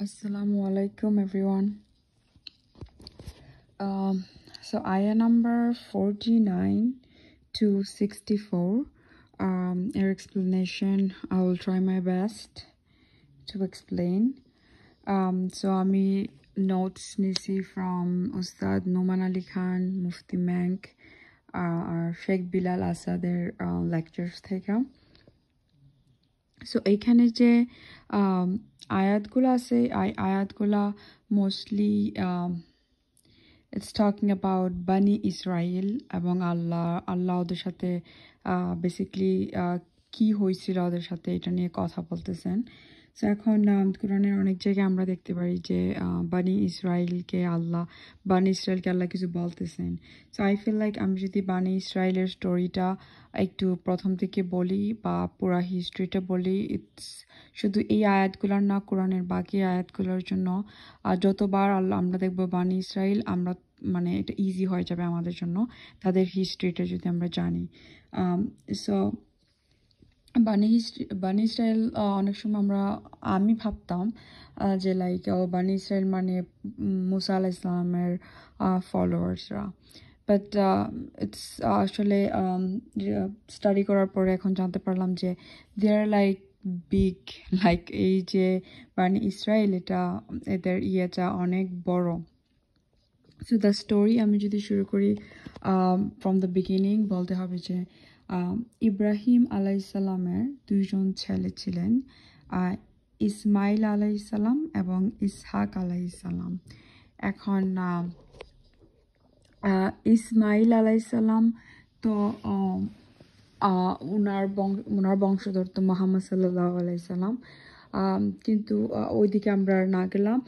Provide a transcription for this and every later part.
Assalamu alaikum everyone. So ayah number 49 to 64. Your explanation, I will try my best to explain. So ami notes nisi from Ustad Noman Ali Khan, Mufti Mank, or Sheikh Bilal Asader lectures theka. So এইখানে যে আয়াতগুলো আছে আয়াতগুলো mostly it's talking about Bani Israel এবং আল্লাহ ওদের সাথে basically কি হয়েছিল ওদের সাথে এটা নিয়ে কথা বলতেছেন। সো এখন কোরআনের অনেক জায়গায় আমরা দেখতে পারি যে বানি ইসরায়েলকে আল্লাহ কিছু বলতেছেন। সো আই ফিল লাইক আমি যদি বানি ইসরায়েলের স্টোরিটা একটু প্রথম থেকে বলি বা পুরা হিস্ট্রিটা বলি, ইটস শুধু এই আয়াতগুলোর না, কোরআনের বাকি আয়াতগুলোর জন্য যতবার আমরা দেখবো বানি ইসরায়েল, আমরা মানে এটা ইজি হয়ে যাবে আমাদের জন্য তাদের হিস্ট্রিটা যদি আমরা জানি। সো বানি ইসরায়েল অনেক সময় আমি ভাবতাম যে লাইক বানি ইসরায়েল মানে মুসা আলাইহিস সালামের ফলোয়ার্সরা, বাট ইটস আসলে স্টাডি করার পরে এখন জানতে পারলাম যে দে আর লাইক বিগ, লাইক এই যে বানি ইসরায়েল এটা এদের ইয়েটা অনেক বড়। সো দ্য স্টোরি আমি যদি শুরু করি ফ্রম দ্য বিগিনিং, বলতে হবে যে ইব্রাহিম আলাইসাল্লামের দুইজন ছেলে ছিলেন, ইসমাইল আলাইসাল্লাম এবং ইসহাক আলাইসাল্লাম। এখন ইসমাইল আলাইসাল্লাম তো ওনার বংশধর তো মোহাম্মদ সাল্লাল্লাহু আলাইহি সাল্লাম, কিন্তু ওইদিকে আমরা না গেলাম,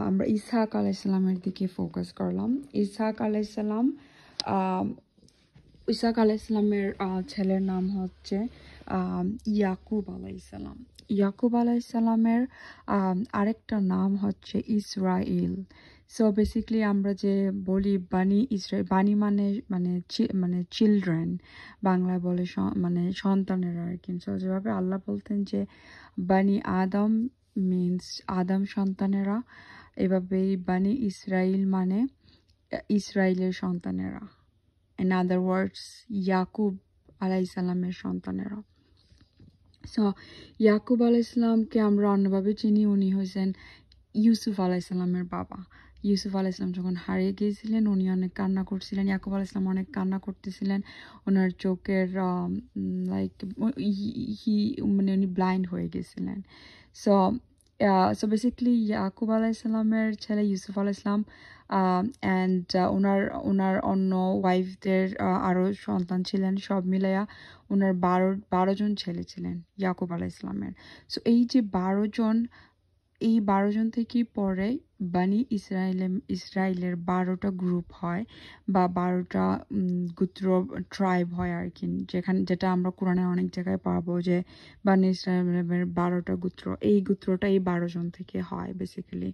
আমরা ইসহাক আলাইসাল্লামের দিকে ফোকাস করলাম। ইসহাক আলাইসাল্লামের ছেলের নাম হচ্ছে ইয়াকুব আলাইসাল্লাম। ইয়াকুব আলাইসাল্লামের আরেকটা নাম হচ্ছে ইসরাইল। সো বেসিক্যালি আমরা যে বলি বানি ইসরায়েল, বানি মানে চিলড্রেন, বাংলায় বলে মানে সন্তানেরা আর কি। সো যেভাবে আল্লাহ বলতেন যে বানি আদম মিনস আদম সন্তানেরা, এভাবেই বানি ইসরাইল মানে ইসরায়েলের সন্তানেরা, in other words ইয়াকুব আলাইসাল্লামের সন্তানেরা। সো ইয়াকুব আলাইসাল্লামকে আমরা অন্যভাবে চিনি, উনি হয়েছেন ইউসুফ আলাইসাল্লামের বাবা। ইউসুফ আলাইসাল্লাম যখন হারিয়ে গিয়েছিলেন উনি অনেক কান্না করছিলেন, ইয়াকুব আলাইসাল্লাম অনেক কান্না করতেছিলেন, ওনার চোখের লাইক মানে উনি ব্লাইন্ড হয়ে গেছিলেন। সো বেসিক্যালি ইয়াকুব আলাইসাল্লামের ছেলে ইউসুফ আলাইসাল্লাম অ্যান্ড ওনার অন্য ওয়াইফদের আরও সন্তান ছিলেন, সব মিলাইয়া ওনার 12 জন ছেলে ছিলেন ইয়াকুব আলাইসাল্লামের। সো এই যে 12 জন থেকে পরে বানি ইসরায়েলের 12টা গ্রুপ হয় বা 12টা গোত্র ট্রাইব হয় আর কি, যেটা আমরা কোরআনের অনেক জায়গায় পাবো যে বানি ইসরায়েলের 12টা গোত্র, এই গোত্রটা এই 12 জন থেকে হয় বেসিক্যালি।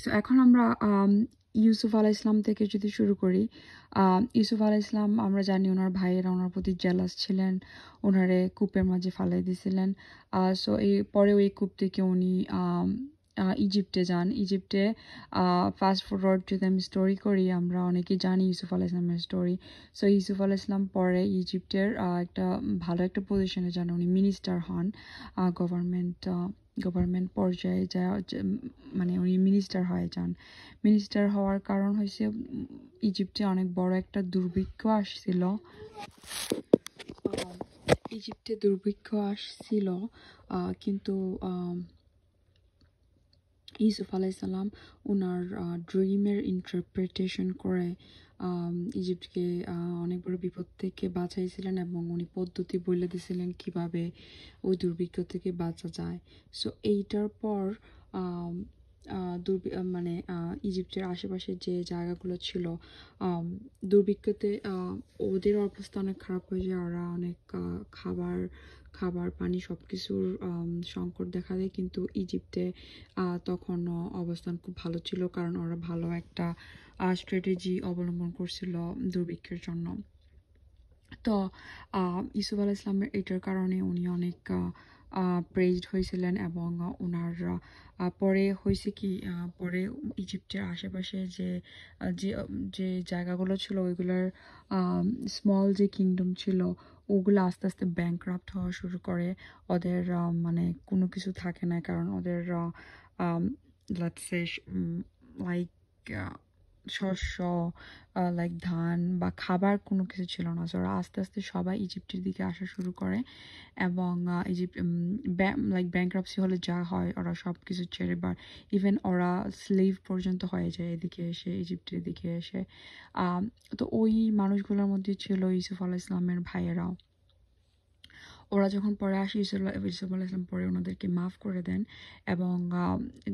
সো এখন আমরা ইউসুফ আলাইসলাম থেকে যদি শুরু করি, ইউসুফ আলাইসলাম আমরা জানি ওনার ভাইয়েরা ওনার প্রতি জেলাস ছিলেন, ওনারে কূপের মাঝে ফালাই দিয়েছিলেন। সো এই পরেও এই কূপ থেকে উনি ইজিপ্টে যান। ইজিপ্টে ফাস্ট ফরওয়ার্ড যদি আমি স্টোরি করি, আমরা অনেকেই জানি ইউসুফ আলাইসলামের স্টোরি। সো ইউসুফ আলাইসলাম পরে ইজিপ্টের একটা ভালো একটা পজিশনে যান, উনি মিনিস্টার হন, গভর্নমেন্ট পর্যায়ে মানে উনি মিনিস্টার হয়ে যান। মিনিস্টার হওয়ার কারণ হয়েছে ইজিপ্টে অনেক বড় একটা দুর্ভিক্ষ আসছিল, কিন্তু ইউসুফ আলাইসাল্লাম ওনার ড্রিমের ইন্টারপ্রিটেশন করে ইজিপ্টকে অনেক বড় বিপদ থেকে বাঁচাইছিলেন এবং উনি পদ্ধতি বলে দিয়েছিলেন কিভাবে ওই দুর্ভিক্ষ থেকে বাঁচা যায়। সো এইটার পর মানে ইজিপ্টের আশেপাশে যে জায়গাগুলো ছিল দুর্ভিক্ষতে ওদের অবস্থা অনেক খারাপ হয়ে যায়, ওরা অনেক খাবার পানি সব কিছুর সংকট দেখা দেয়, কিন্তু ইজিপ্টে তখন অবস্থান খুব ভালো ছিল কারণ ওরা ভালো একটা স্ট্র্যাটেজি অবলম্বন করছিল দুর্ভিক্ষের জন্য। তো ইউসুফ আলাইসলামের এটার কারণে উনি অনেক প্রেজড হয়েছিলেন এবং ওনার পরে হয়েছে কি পরে ইজিপ্টের আশেপাশে যে যে যে জায়গাগুলো ছিল ওইগুলোর স্মল যে কিংডম ছিল ওগুলো আস্তে আস্তে ব্যাংক্রাফ্ট হওয়া শুরু করে। ওদের মানে কোনো কিছু থাকে না, কারণ ওদের লেটস সে লাইক শস্য লাইক ধান বা খাবার কোনো কিছু ছিল না। সো ওরা আস্তে আস্তে সবাই ইজিপ্টের দিকে আসা শুরু করে এবং ইজিপ্ট লাইক ব্যাংক্রাপসি হলে যা হয় ওরা সব কিছু ছেড়ে বা ইভেন ওরা স্লেভ পর্যন্ত হয়ে যায় এদিকে এসে, ইজিপ্টের দিকে এসে। তো ওই মানুষগুলোর মধ্যে ছিল ইউসুফ আলাইহিস ইসলামের ভাইয়েরাও। ওরা যখন পরে আসে ইউসুফ আলাইহিস ইসলাম পরে ওনাদেরকে মাফ করে দেন এবং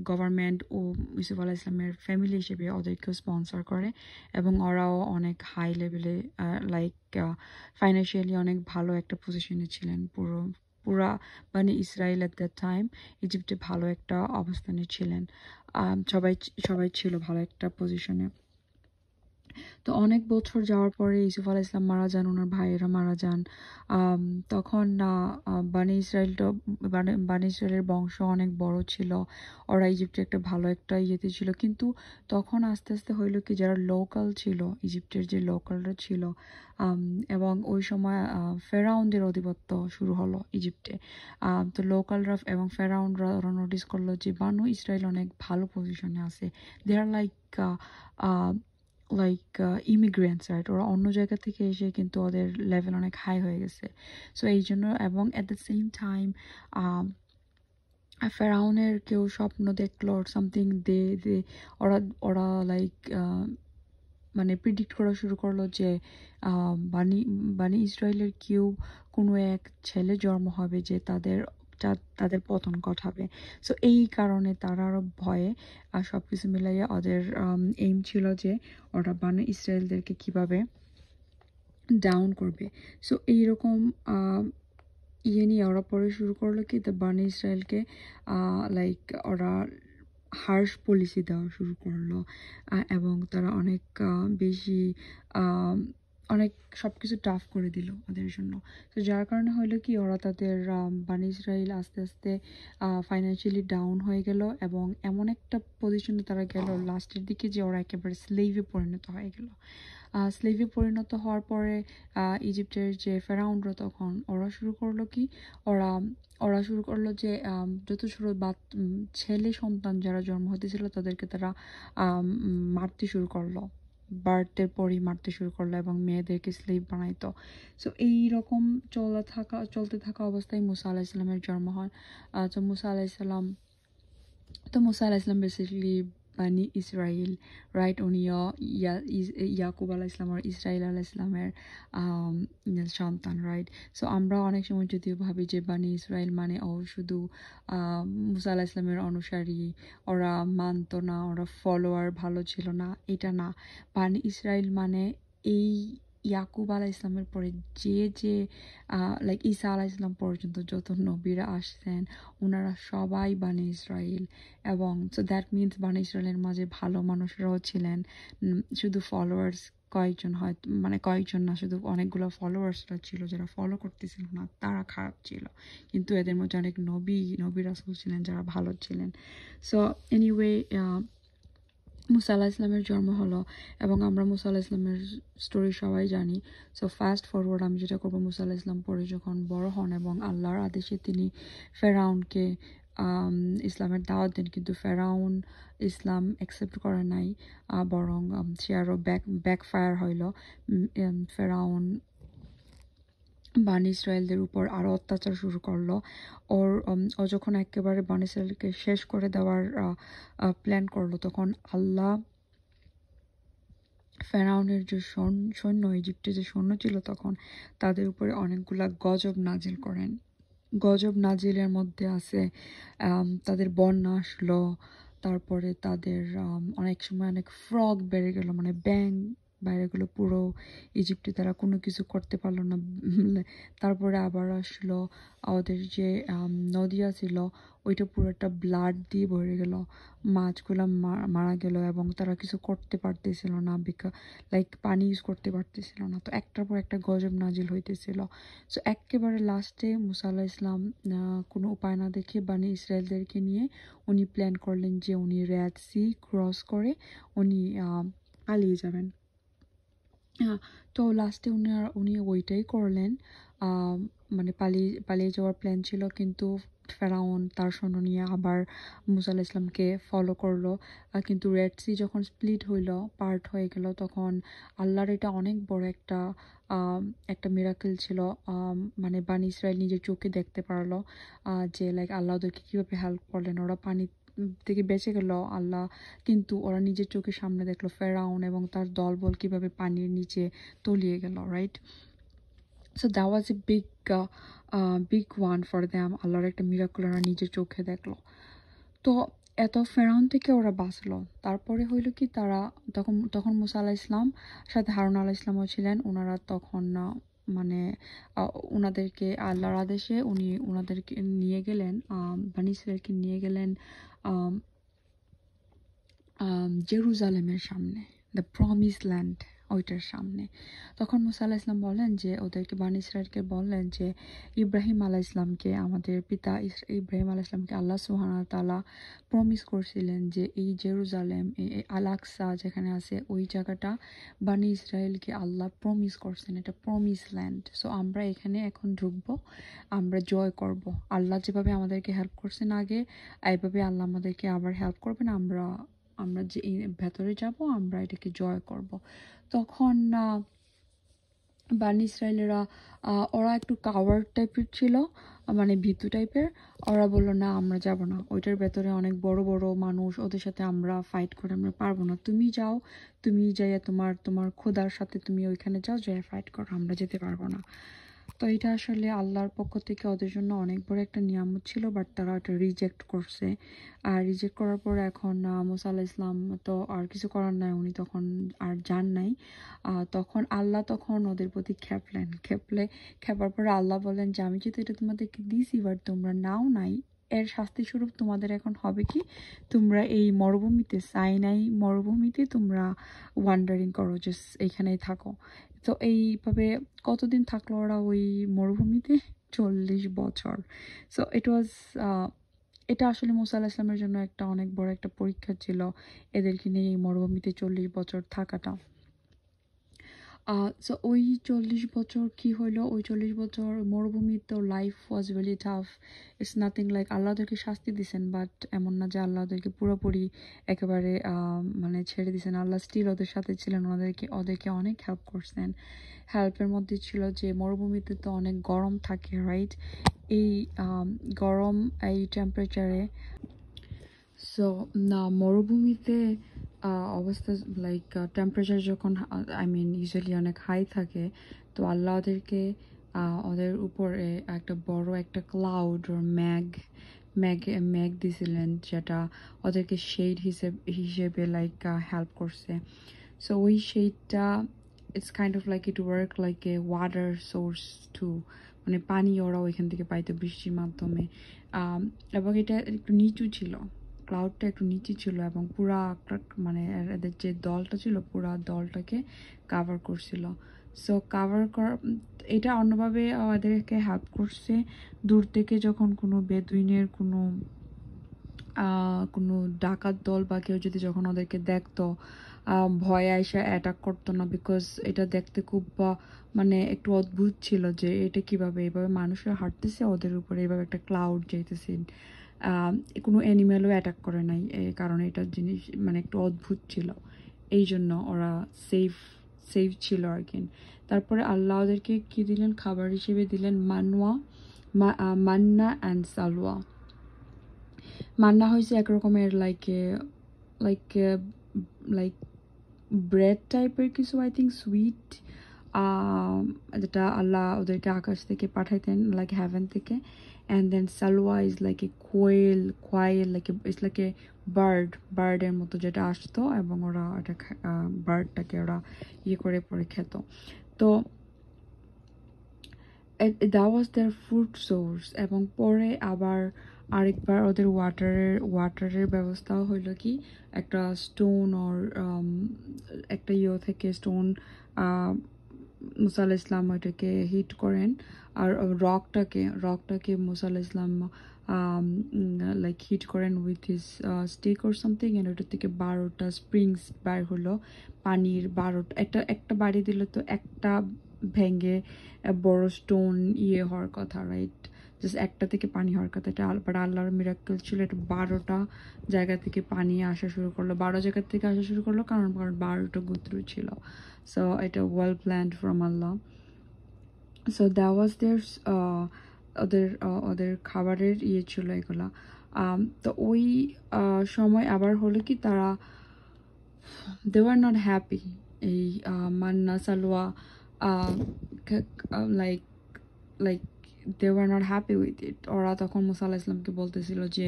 গভর্নমেন্ট ও ইউসুফ আলাইহিস ইসলামের ফ্যামিলি হিসেবে ওদেরকেও স্পন্সর করে এবং ওরাও অনেক হাই লেভেলে লাইক ফাইন্যান্সিয়ালি অনেক ভালো একটা পজিশনে ছিলেন। পুরা মানে ইসরায়েল এট দ্যাট টাইম ইজিপ্টে ভালো একটা অবস্থানে ছিলেন। সবাই সবাই ছিল ভালো একটা পজিশনে। তো অনেক বছর যাওয়ার পরে ইউসুফ আলাইহিস ইসলাম মারা যান, ওনার ভাইয়েরা মারা যান। তখন বানি ইসরায়েলটা বানি ইসরায়েলের বংশ অনেক বড় ছিল, ওরা ইজিপ্টে একটা ভালো একটা ইয়েতে ছিল। কিন্তু তখন আস্তে আস্তে হইলো কি, যারা লোকাল ছিল ইজিপ্টের যে লোকালরা ছিল এবং ওই সময় ফেরাউনদের আধিপত্য শুরু হলো ইজিপ্টে। তো লোকালরা এবং ফেরাউনরা ওরা নোটিস করলো যে বানু ইসরায়েল অনেক ভালো পজিশনে আছে, দে আর ইমিগ্রেন্টস, রাইট? ওরা অন্য জায়গা থেকে এসে কিন্তু ওদের লেভেল অনেক হাই হয়ে গেছে। সো এই জন্য এবং অ্যাট দ্য সেম টাইম ফেরাউনের কেউ স্বপ্ন দেখলো সামথিং, দে দে ওরা ওরা লাইক মানে প্রিডিক্ট করা শুরু করলো যে বানি বানি ইসরায়েলের কেউ কোনো এক ছেলে জন্ম হবে যে তাদের পতন ঘটাবে। সো এই কারণে তারা আরো ভয়ে সব কিছু মিলাইয়া ওদের এইম ছিল যে ওরা বানি ইসরায়েলদেরকে কিভাবে ডাউন করবে। সো এইরকম ইয়ে নিয়ে ওরা পরে শুরু করলো কি, দ্য বানি ইসরায়েলকে লাইক ওরা হার্শ পলিসি দেওয়া শুরু করলো এবং তারা অনেক বেশি অনেক সব কিছু টাফ করে দিল ওদের জন্য। তো যার কারণে হইলো কি, ওরা তাদের বানি ইসরায়েল আস্তে আস্তে ফাইন্যান্সিয়ালি ডাউন হয়ে গেল এবং এমন একটা পজিশনে তারা গেল লাস্টের দিকে যে ওরা একেবারে স্লেভে পরিণত হয়ে গেল। স্লেভে পরিণত হওয়ার পরে ইজিপ্টের যে ফেরাউনরা তখন ওরা শুরু করলো কি, ওরা ওরা শুরু করলো যে যত ছোট ছেলে সন্তান যারা জন্ম হতেছিল তাদেরকে তারা মারতে শুরু করলো, বার্থের পরই মারতে শুরু করলো এবং মেয়েদেরকে স্লেভ বানাইতো। সো এইরকম চলতে থাকা অবস্থায় মুসা আলাইহিস সালামের জন্ম হয়। তো মুসা আলাইহিস সালাম বেসিক্যালি বানি ইসরাইল, রাইট? উনি ইয়াকুব আলাইহিস সালাম আর ইসরাইল আলাইহিস সালামের সন্তান, রাইট? সো আমরা অনেক সময় যদিও ভাবি যে বানি ইসরাইল মানে ও শুধু মুসা আলাইহিস সালামের অনুসারী, ওরা মানতো না, ওরা ফলোয়ার ভালো ছিল না, এটা না। বানি ইসরাইল মানে এই ইয়াকুব আলাইহিস সালামের পরে যে লাইক ঈসা আলাইহিস সালাম পর্যন্ত যত নবীরা আসছেন ওনারা সবাই বানি ইসরাইল। এবং সো দ্যাট মিনস বানি ইসরায়েলের মাঝে ভালো মানুষরাও ছিলেন, শুধু ফলোয়ার্স কয়েকজন, হয় মানে কয়েকজন না, শুধু অনেকগুলো ফলোয়ার্সরা ছিল যারা ফলো করতেছিল না, তারা খারাপ ছিল। কিন্তু এদের মধ্যে অনেক নবী রাসূল ছিলেন যারা ভালো ছিলেন। সো এনিওয়ে মুসা আলাহিস ইসলামের জন্ম হলো এবং আমরা মুসা আলাহিস ইসলামের স্টোরি সবাই জানি। সো ফাস্ট ফরওয়ার্ড আমি যেটা করবো, মুসা আলাহিস ইসলাম পরে যখন বড় হন এবং আল্লাহর আদেশে তিনি ফেরাউনকে ইসলামের দাওয়াত দেন, কিন্তু ফেরাউন ইসলাম অ্যাকসেপ্ট করে নাই, বরং সে আরও ব্যাকফায়ার হইল। ফেরাউন বানি ইসরায়েলদের উপর আরো অত্যাচার শুরু করলো। ও যখন একেবারে বানি ইসরায়েলকে শেষ করে দেওয়ার প্ল্যান করলো, তখন আল্লাহ ফেরাউনের যে সৈন্য, ইজিপ্টে যে সৈন্য ছিল তখন তাদের উপরে অনেকগুলা গজব নাজিল করেন। গজব নাজিলের মধ্যে আছে তাদের বন্যা আসলো, তারপরে তাদের অনেক সময় অনেক ফ্রগ বেড়ে গেল, মানে ব্যাং বাইরে গেলো, পুরো ইজিপ্টে তারা কোনো কিছু করতে পারলো না। তারপরে আবার আসলো, ওদের যে নদী ছিল ওইটা পুরোটা ব্লাড দিয়ে ভরে গেল, মাছগুলো মারা গেল এবং তারা কিছু করতে পারতেছিল না, লাইক পানি ইউজ করতে পারতেছিল না। তো একটার পর একটা গজব নাজিল হইতেছিল। সো একেবারে লাস্টে মুসা আলাহ ইসলাম কোনো উপায় না দেখে বানি ইসরায়েলদেরকে নিয়ে উনি প্ল্যান করলেন যে উনি রেড সি ক্রস করে উনি পালিয়ে যাবেন। তো লাস্টে উনি ওইটাই করলেন। মানে পালিয়ে যাওয়ার প্ল্যান ছিল, কিন্তু ফেরাউন তার সৈন্য নিয়ে আবার মুসা আলাইহিস সালামকে ফলো করলো। কিন্তু রেড সি যখন স্প্লিট হইল, পার্ট হয়ে গেল, তখন আল্লাহর এটা অনেক বড় একটা মিরাকেল ছিল। মানে বানি ইসরায়েল নিজের চোখে দেখতে পারলো যে লাইক আল্লাহ ওদেরকে কীভাবে হেল্প করলেন, ওরা পানি থেকে বেঁচে গেল আল্লাহ, কিন্তু ওরা নিজের চোখের সামনে দেখলো ফেরাউন এবং তার দলবল কিভাবে পানির নিচে তলিয়ে গেল, right? So that was a big one for them. আল্লাহর একটা মিরাকল ওরা নিজের চোখে দেখলো। তো এত ফেরাউন থেকে ওরা বাঁচলো। তারপরে হইল কি, তারা তখন মুসা আলাহ ইসলাম সাথে হারুন আলাহ ইসলামও ছিলেন। ওনারা তখন মানে ওনাদেরকে আল্লাহর আদেশে ওনাদেরকে নিয়ে গেলেন, বানি ইসরায়েলকে নিয়ে গেলেন জেরুজালেমের সামনে, দ্য প্রমিস ল্যান্ড, ওইটার সামনে। তখন মুসা আলাহ ইসলাম বলেন যে ওদেরকে, বানি ইসরায়েলকে বললেন যে ইব্রাহিম আলাহ ইসলামকে, আমাদের পিতা ইব্রাহিম আলাহ ইসলামকে আল্লাহ সুবহানাহু ওয়া তাআলা প্রমিস করছিলেন যে এই জেরুজালেম, এই আল আকসা যেখানে আছে ওই জায়গাটা বানি ইসরায়েলকে আল্লাহ প্রমিস করছেন, এটা প্রমিস ল্যান্ড। সো আমরা এখানে এখন ঢুকবো, আমরা জয় করব। আল্লাহ যেভাবে আমাদেরকে হেল্প করছেন আগে, এইভাবে আল্লাহ আমাদেরকে আবার হেল্প করবেন। আমরা যে ভেতরে যাব, আমরা এটাকে জয় করব। তখন বানি ইসরায়েলেরা ওরা একটু কাওয়ার্ড টাইপের ছিল, মানে ভীতু টাইপের। ওরা বললো না, আমরা যাব না, ওইটার ভেতরে অনেক বড় বড় মানুষ, ওদের সাথে আমরা ফাইট করে আমরা পারবো না, তুমি যাও, তুমি যাইয়া তোমার খোদার সাথে তুমি ওইখানে যাও, যাইয়া ফাইট করো, আমরা যেতে পারবো না। তো এটা আসলে আল্লাহর পক্ষ থেকে ওদের জন্য অনেক বড় একটা নিয়ামত ছিল, বাট তারা এটা রিজেক্ট করছে। আর রিজেক্ট করার পর এখন মুসা আলাহ ইসলাম তো আর কিছু করার নাই, উনি তখন আর যান নাই। তখন আল্লাহ তখন ওদের প্রতি খেপার পরে আল্লাহ বলেন যে আমি যেহেতু এটা তোমাদেরকে দিয়েছি, বাট তোমরা নাও নাই, এর শাস্তি স্বরূপ তোমাদের এখন হবে কি, তোমরা এই মরুভূমিতে, সাইনাই মরুভূমিতে তোমরা ওয়ান্ডারিং করো, জাস্ট এইখানেই থাকো। তো এইভাবে কতদিন থাকলো ওরা ওই মরুভূমিতে? 40 বছর। সো এটা আসলে মুসা আলাহিস সালামের জন্য একটা অনেক বড় একটা পরীক্ষা ছিল, এদেরকে নিয়ে এই মরুভূমিতে 40 বছর থাকাটা। সো ওই 40 বছর কি হইলো, ওই 40 বছর মরুভূমির তো life was very tough. It's nothing like Allah ওদেরকে শাস্তি দিছেন, বাট এমন না যে আল্লাহ ওদেরকে পুরোপুরি একেবারে মানে ছেড়ে দিয়েছেন। আল্লাহ স্টিল ওদের সাথে ছিলেন, ওদেরকে অনেক হেল্প করছেন। হেল্পের মধ্যে ছিল যে মরুভূমিতে তো অনেক গরম থাকে, রাইট? এই গরম, এই টেম্পারেচারে, সো না মরুভূমিতে অবস্থা লাইক টেম্পারেচার যখন ইউজুয়ালি অনেক হাই থাকে, তো আল্লাহ ওদেরকে ওদের উপরে একটা বড় একটা ক্লাউড ওর ম্যাগ দিয়েছিলেন, যেটা ওদেরকে শেড হিসেবে লাইক হেল্প করছে। সো ওই শেডটা, it's kind of like it work like a water source too, মানে পানি ওরা ওইখান থেকে পাইতো বৃষ্টির মাধ্যমে। এবং এটা একটু নিচু ছিল, ক্লাউডটা একটু নিচে ছিল, এবং পুরা মানে এদের যে দলটা ছিল পুরা দলটাকে কাভার করছিল। সো এটা অন্যভাবে এদেরকে হেল্প করছে। দূর থেকে যখন কোনো বেদুইনের কোনো ডাকাত দল বা কেউ যদি যখন ওদেরকে দেখতো, ভয়ে আইসা অ্যাটাক করতো না, বিকজ এটা দেখতে খুব মানে একটু অদ্ভুত ছিল যে এটা কিভাবে এভাবে মানুষের হাঁটতেছে, ওদের উপরে এভাবে একটা ক্লাউড যাইতেছে। কোনো অ্যানিম্যালও অ্যাটাক করে নাই, এই কারণে এটা জিনিস মানে একটু অদ্ভুত ছিল, এই জন্য ওরা সেফ ছিল আর কি। তারপরে আল্লাহ ওদেরকে কি দিলেন, খাবার হিসেবে দিলেন মান্না অ্যান্ড সালওয়া। মান্না হয়েছে এক রকমের লাইক লাইক ব্রেড টাইপের কিছু, আই থিঙ্ক সুইট, যেটা আল্লাহ ওদেরকে আকাশ থেকে পাঠাইতেন, লাইক হ্যাভেন থেকে। and then salwa is like a quail, like it's like a বার্ডের মতো যেটা আসতো এবং ওরা এটা বার্ডটাকে ওরা ইয়ে করে পরে খেত। তো that was their food source। এবং পরে আবার আরেকবার ওদের ওয়াটারের ব্যবস্থাও হইলো কি একটা স্টোন ওর একটা থেকে স্টোন মুসা আলাইহিস সালাম ওইটাকে হিট করেন আর রকটাকে মুসা আলাইহিস সালাম লাইক হিট করেন with his stick or something, and ওইটা থেকে 12টা স্প্রিংস বার হলো পানির। 12টা একটা বাড়ি দিল তো একটা ভেঙে বড় স্টোন ইয়ে হওয়ার কথা, রাইট? জাস্ট একটা থেকে পানি হওয়ার কথা। এটা আল্লাহর মিরাক্কেল ছিল। এটা 12টা জায়গা থেকে পানি আসা শুরু করলো, 12 জায়গা থেকে আসা শুরু করলো, কারণ 12টা গোত্র ছিল। সো এটা well planned from Allah. So that was their ওদের খাবারের ইয়ে ছিল এগুলা। তো ওই সময় আবার হলো কি তারা they were not happy। এই Manna সালোয়া like they were not happy with it। ওরা তখন মুসা আলাইহিস সালামকে বলতেছিল যে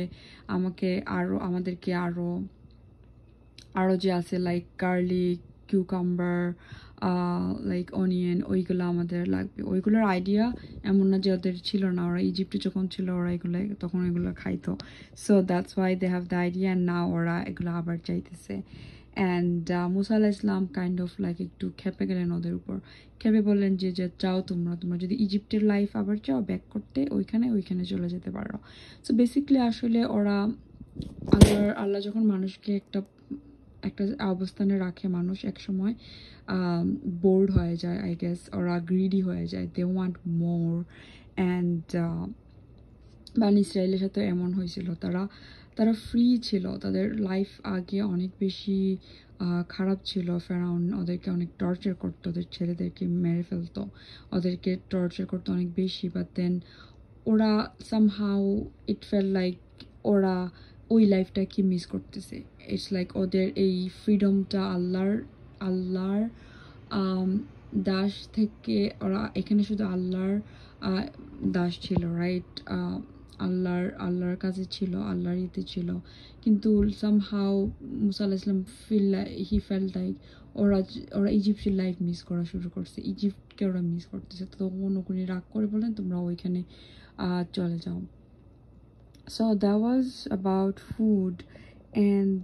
আমাদেরকে আরো যে আছে like garlic, cucumber, like onion, ওইগুলো আমাদের লাগবে। ওইগুলোর আইডিয়া এমন না যে ওদের ছিল না, ওরা ইজিপ্টে যখন ছিল ওরা তখন এগুলো খাইতো। So that's why they have the idea, and now ওরা এগুলো আবার চাইতেছে। অ্যান্ড মুসা আলাইহিস সালাম কাইন্ড অফ লাইক একটু খেপে গেলেন ওদের উপর। খেপে বললেন যে চাও তোমরা যদি ইজিপ্টের লাইফ আবার চাও ব্যাক করতে, ওইখানে চলে যেতে পারো। সো বেসিক্যালি আসলে ওরা আল্লাহ যখন মানুষকে একটা অবস্থানে রাখে, মানুষ এক সময় বোর্ড হয়ে যায়, আই গেস ওরা গ্রিডি হয়ে যায়, দে ওয়ান্ট মোর। অ্যান্ড বানি ইসরায়েলের সাথে এমন হয়েছিল, তারা ফ্রি ছিল, তাদের লাইফ আগে অনেক বেশি খারাপ ছিল। ফেরাউন ওদেরকে অনেক টর্চার করতো, ওদের ছেলেদেরকে মেরে ফেলতো, ওদেরকে টর্চার করতো অনেক বেশি। বাট দেন ওরা সামহাউ ইট ফেল লাইক ওরা ওই লাইফটা কি মিস করতেছে। ইটস লাইক ওদের এই ফ্রিডমটা আল্লাহর দাস থেকে ওরা এখানে শুধু আল্লাহর দাস ছিল, রাইট? আল্লাহর কাছে ছিল, আল্লাহর ইতে ছিল। কিন্তু সামহাউ মুসা আলাইহিস সালাম হি ফেল লাইক ওরা ইজিপ্টের লাইফ মিস করা শুরু করছে, ইজিপ্টকে ওরা মিস করতেছে। তো উনি রাগ করে বলেন তোমরা ওইখানে চলে যাও। So that was about food. And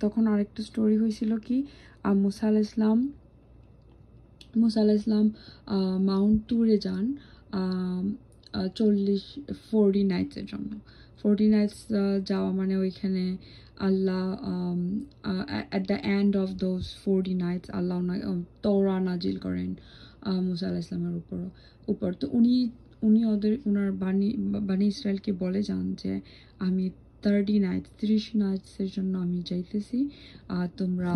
তখন আরেকটা স্টোরি হয়েছিল কি মুসা আলাইহিস সালাম মাউন্ট ট্যুরে যান 40 নাইটসের জন্য। 40 নাইটস যাওয়া মানে ওইখানে Allah at the end of those 40 nights Allah তওরা নাজিল করেন মুসা আলাইহিস সালামের উপর। তো উনি ওনার বানি ইসরায়েলকে বলে যান যে আমি 30 নাইটসের জন্য আমি যাইতেছি, তোমরা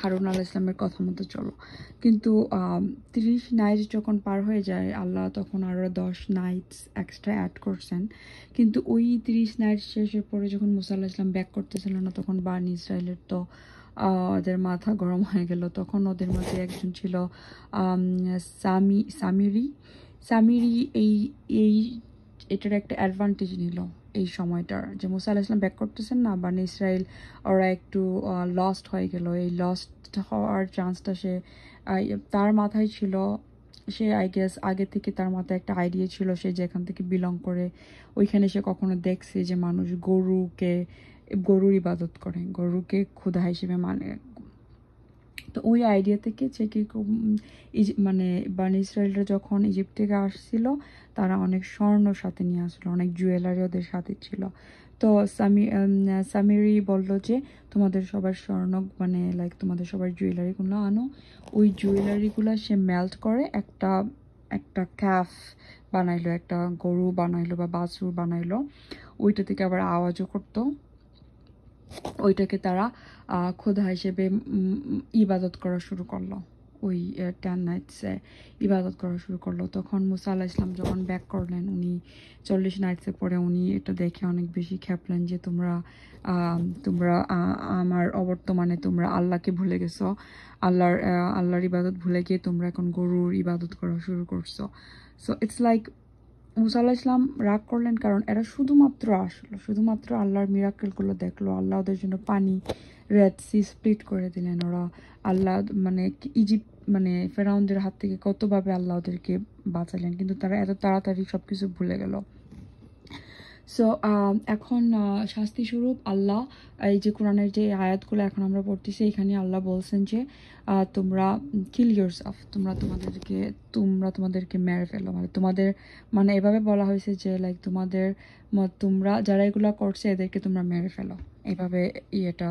হারুন আলাইহিস সালামের কথা মতো চলো। কিন্তু 30 নাইট যখন পার হয়ে যায়, আল্লাহ তখন আরও 10 নাইটস এক্সট্রা অ্যাড করছেন। কিন্তু ওই 30 নাইট শেষের পরে যখন মুসা আলাইহিস সালাম ব্যাক করতেছিল না, তখন বানি ইসরায়েলের তো ওদের মাথা গরম হয়ে গেল। তখন ওদের মধ্যে একজন ছিল সামিরি এটার একটা অ্যাডভান্টেজ নিল এই সময়টার, যে মুসা আলাইহিস সালাম ব্যাক করতেছেন না, বানি ইসরায়েল ওরা একটু লস্ট হয়ে গেল। এই লস্ট হওয়ার চান্সটা তার মাথায় ছিল। সে আই গেস আগে থেকে তার মাথায় একটা আইডিয়া ছিল, সে যেখান থেকে বিলং করে ওইখানে সে কখনো দেখছে যে মানুষ গরুর ইবাদত করে, গরুকে খোদা হিসেবে মানে। তো ওই আইডিয়া থেকে সে কি মানে বানি ইসরায়েলরা যখন ইজিপ্ট থেকে আসছিল, তারা অনেক স্বর্ণ সাথে নিয়ে আসলো, অনেক জুয়েলারি ওদের সাথে ছিল। তো সামিরি বলল যে তোমাদের সবার স্বর্ণ মানে লাইক তোমাদের সবার জুয়েলারিগুলো আনো। ওই জুয়েলারিগুলো সে মেল্ট করে একটা ক্যাফ বানাইলো, একটা গরু বানাইলো বা বাছুর বানাইলো। ওইটা থেকে আবার আওয়াজও করতো। ওইটাকে তারা খোদা হিসেবে ইবাদত করা শুরু করলো। ওই 10 নাইটসে ইবাদত করা শুরু করলো। তখন মুসা আলাইহিস সালাম যখন ব্যাক করলেন, উনি 40 নাইটসের পরে উনি এটা দেখে অনেক বেশি খেপলেন যে তোমরা আমার অবর্তমানে তোমরা আল্লাহকে ভুলে গেছো, আল্লাহর ইবাদত ভুলে গিয়ে তোমরা এখন গরুর ইবাদত করা শুরু করছো। সো ইটস লাইক মুসা আলাইহিস সালাম রাগ করলেন, কারণ এরা শুধুমাত্র আসলো, শুধুমাত্র আল্লাহর মিরাকেলগুলো দেখলো। আল্লাহ ওদের জন্য পানি রেড সি স্প্লিট করে দিলেন। ওরা আল্লাহ মানে ইজিপ্ট মানে ফেরাউনদের হাত থেকে কতভাবে আল্লাহ ওদেরকে বাঁচালেন, কিন্তু তারা এত তাড়াতাড়ি সবকিছু ভুলে গেল। সো এখন শাস্তিস্বরূপ আল্লাহ এই যে কোরআনের যে আয়াতগুলো এখন আমরা পড়তেছি, এখানে আল্লাহ বলছেন যে তোমরা কিল ইয়োরসেলফ, তোমাদেরকে মেরে ফেলো। মানে তোমাদের মানে এভাবে বলা হয়েছে যে লাইক তোমরা যারা এগুলো করছে এদেরকে তোমরা মেরে ফেলো। এভাবে এটা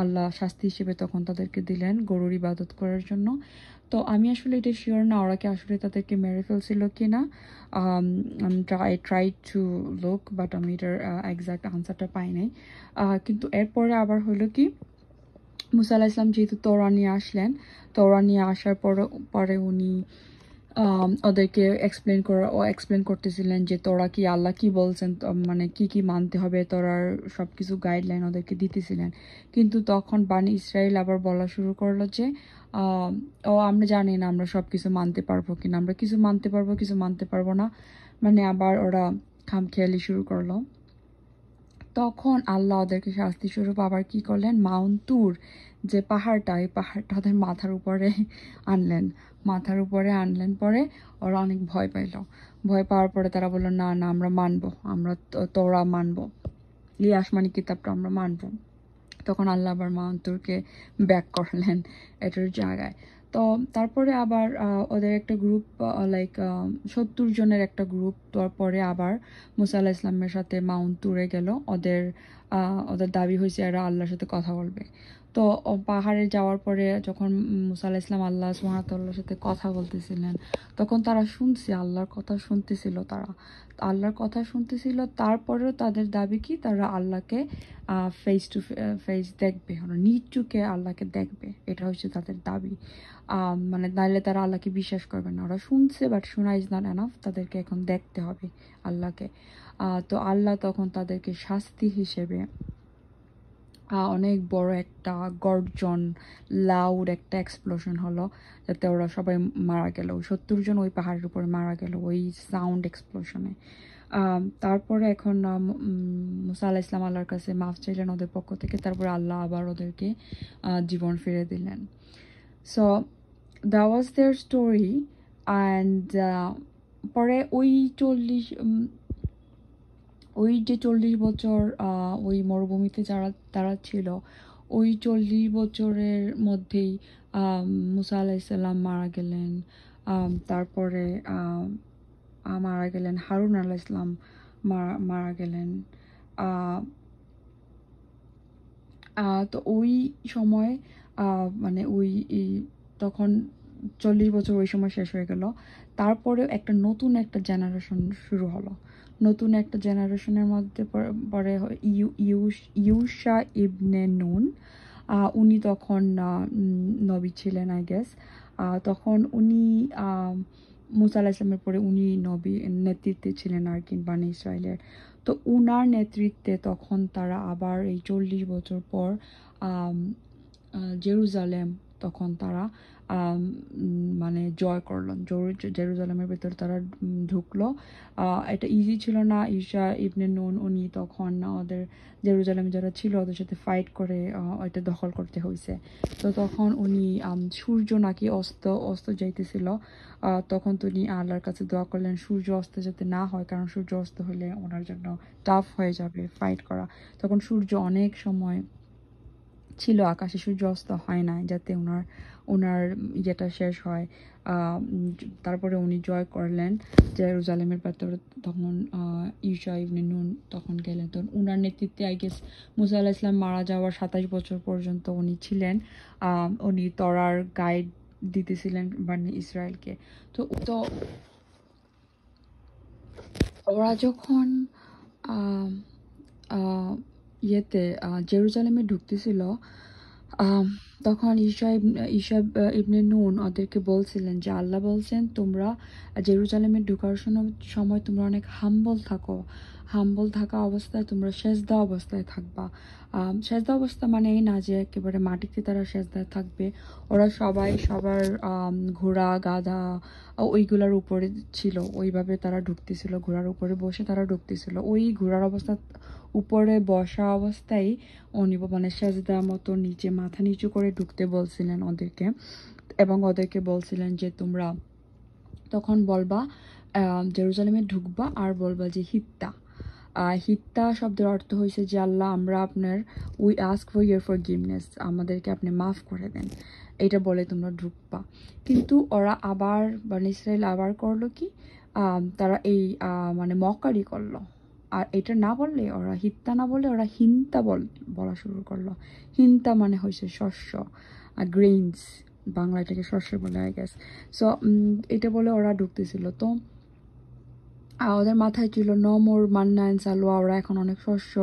আল্লাহ শাস্তি হিসেবে তখন তাদেরকে দিলেন গরুর ইবাদত করার জন্য। তো আমি আসলে এটা শিওর না ওরা কি আসলে তাদেরকে মেরে ফেলছিল কি না। I tried to look, but আমি এটার এক্সাক্ট আনসারটা পাই নাই। কিন্তু এরপরে আবার হলো কি, মুসা আলাহিস সালাম যেহেতু তওরাত নিয়ে আসলেন, তওরাত নিয়ে আসার পরে উনি ওদেরকে এক্সপ্লেন করতেছিলেন যে তোরা কি আল্লাহ কি বলছেন, মানে কি মানতে হবে, তোরার সব কিছু গাইডলাইন ওদেরকে দিতেছিলেন। কিন্তু তখন বানি ইসরায়েল আবার বলা শুরু করলো যে আমরা জানি না আমরা সব কিছু মানতে পারবো কিনা, আমরা কিছু মানতে পারবো কিছু মানতে পারবো না, মানে আবার ওরা খামখেয়ালি শুরু করলো। তখন আল্লাহ ওদেরকে শাস্তি স্বরূপ আবার কি করলেন, মাউন্ট তুর যে পাহাড়টা, এই পাহাড়টা ওদের মাথার উপরে আনলেন পরে ওরা অনেক ভয় পাইল। ভয় পাওয়ার পরে তারা বললো না না আমরা মানবো, আমরা তোরা মানবো, এই আসমানি কিতাবটা আমরা মানবো। তখন আল্লাহ আবার মাউন্ট তুরকে ব্যাক করলেন এটার জায়গায়। তো তারপরে আবার ওদের একটা গ্রুপ লাইক 70 জনের একটা গ্রুপ পরে আবার মুসা আলাহিস সালামের সাথে মাউন্ট তুরে গেল। ওদের দাবি হয়েছে এরা আল্লাহর সাথে কথা বলবে। তো পাহাড়ে যাওয়ার পরে যখন মুসা আলাহিস সালাম আল্লাহ সুবহানাহু ওয়া তাআলার সাথে কথা বলতেছিলেন, তখন তারা শুনছে আল্লাহর কথা শুনতেছিল, আল্লাহর কথা শুনতেছিল। তারপরেও তাদের দাবি কি, তারা আল্লাহকে ফেস টু ফেস দেখবে, নিজ চোখে আল্লাহকে দেখবে, এটা হচ্ছে তাদের দাবি। মানে নাহলে তারা আল্লাহকে বিশ্বাস করবে না। ওরা শুনছে বাট শোনা ইজ নট এনাফ, তাদেরকে এখন দেখতে হবে আল্লাহকে। তো আল্লাহ তখন তাদেরকে শাস্তি হিসেবে অনেক বড় একটা গর্জন, লাউড একটা এক্সপ্লোশন হলো, যাতে ওরা সবাই মারা গেল। 70 জন ওই পাহাড়ের উপরে মারা গেল ওই সাউন্ড এক্সপ্লোশনে। তারপরে এখন মুসা আলাহিস সালাম আল্লাহর কাছে মাফ চাইলেন ওদের পক্ষ থেকে। তারপরে আল্লাহ আবার ওদেরকে জীবন ফিরে দিলেন। So that was there story. And পরে ওই যে 40 বছর ওই মরুভূমিতে তারা ছিল, ওই 40 বছরের মধ্যেই মুসা আলাহিস সালাম মারা গেলেন। তারপরে মারা গেলেন হারুন আলাইহিস সালাম, মারা গেলেন। তো ওই সময় মানে তখন 40 বছর ওই সময় শেষ হয়ে গেল। তারপরে নতুন একটা জেনারেশন শুরু হলো। নতুন একটা জেনারেশনের মধ্যে পরে ইউশা ইবনে নুন, উনি তখন নবী ছিলেন আই গেস। তখন উনি মুসা আলাইহিস সালামের পরে উনি নবী নেতৃত্বে ছিলেন আর কি বানি ইসরায়েলের। তো উনার নেতৃত্বে তখন তারা আবার এই 40 বছর পর জেরুজালেম তখন তারা মানে জয় করলেন। জেরুজালেমের ভেতরে তারা ঢুকলো। এটা ইজি ছিল না। ঈসা ইবনে নুন উনি তখন ওদের জেরুজালেমে যারা ছিল ওদের সাথে ফাইট করে এটা দখল করতে হয়েছে। তো তখন উনি সূর্য নাকি অস্ত যাইতেছিল, তখন তিনি আল্লাহর কাছে দোয়া করলেন সূর্য অস্ত যাতে না হয়, কারণ সূর্য অস্ত হলে ওনার জন্য টাফ হয়ে যাবে ফাইট করা। তখন সূর্য অনেক সময় ছিল আকাশে, সূর্য অস্ত হয় না, যাতে ওনার ইয়েটা শেষ হয়। তারপরে উনি জয় করলেন জেরুজালেমের ভেতরে। তখন ঈসা ইবনে নুন তখন গেলেন। তো উনার নেতৃত্বে আই গেস মুসা আলাহিস সালাম মারা যাওয়ার 27 বছর পর্যন্ত উনি ছিলেন। উনি তরার গাইড দিতেছিলেন বানি ইসরায়েলকে। তো ওরা যখন ইয়েতে জেরুজালেমে ঢুকতেছিল, আম, তখন ঈশা ইবনে নুন ওদেরকে বলছিলেন যে আল্লাহ বলছেন তোমরা জেরুজালেমে ঢোকার সময় তোমরা অনেক হাম্বল থাকা অবস্থায় তোমরা সেজদা অবস্থায় থাকবা। সেজদা অবস্থা মানে এই না যে একেবারে মাটিতে তারা সেজদায় থাকবে। ওরা সবাই সবার ঘোড়া গাধা ওইগুলার উপরে ছিল, ওইভাবে তারা ঢুকতেছিল, ঘোড়ার উপরে বসে তারা ঢুকতেছিল। ওই ঘোড়ার অবস্থা উপরে বসা অবস্থায় উনি মানে সেজদার মতো নিচে মাথা নিচু করে ঢুকতে বলছিলেন ওদেরকে, এবং ওদেরকে বলছিলেন যে তোমরা তখন বলবা জেরুজালেমে ঢুকবা আর বলবা যে হিত্তা। হিত্তা শব্দের অর্থ হয়েছে যে আল্লাহ আমরা আপনার we ask for your forgiveness, আমাদেরকে আপনি মাফ করে দেন, এটা বলে তোমরা ঢুকবা। কিন্তু ওরা আবার মানে ইসরায়েল আবার করলো কি, তারা এই মানে মকারি করলো। আর এটা না বললে ওরা হিত্তা না বলে ওরা হিন্তা বলা শুরু করলো। হিন্তা মানে হয়েছে শস্য, গ্রেইনস, বাংলা এটাকে শস্য বলে আই গেস। সো এটা বলে ওরা ঢুকতেছিল। তো ওদের মাথায় ছিল নো মোর মান্না অ্যান্ড সালোয়া, ওরা এখন অনেক শস্য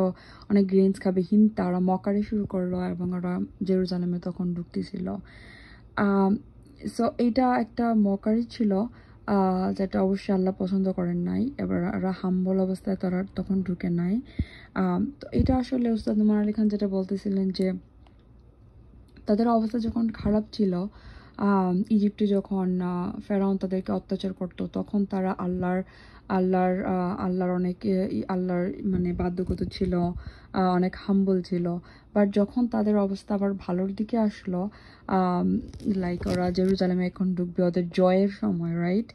অনেক গ্রেইনস খাবে, হিন্তা, ওরা মকারি শুরু করলো এবং ওরা জেরুজালেমে তখন ঢুকতেছিল। সো এটা একটা মকারি ছিল, যেটা অবশ্যই আল্লাহ পছন্দ করেন নাই। এবার ওরা হাম্বল অবস্থায় তারা তখন ঢুকে নাই। তো এটা আসলে উস্তাদ নোমান আলী খান যেটা বলতেছিলেন যে তাদের অবস্থা যখন খারাপ ছিল, ইজিপ্টে যখন ফেরাউন তাদেরকে অত্যাচার করত, তখন তারা আল্লাহর অনেক আল্লাহর মানে বাধ্যগত ছিল, অনেক হাম্বল ছিল। বাট যখন তাদের অবস্থা আবার ভালোর দিকে আসলো, লাইক ওরা জেরুজালেমে এখন ঢুকবে, ওদের জয়ের সময়, রাইট?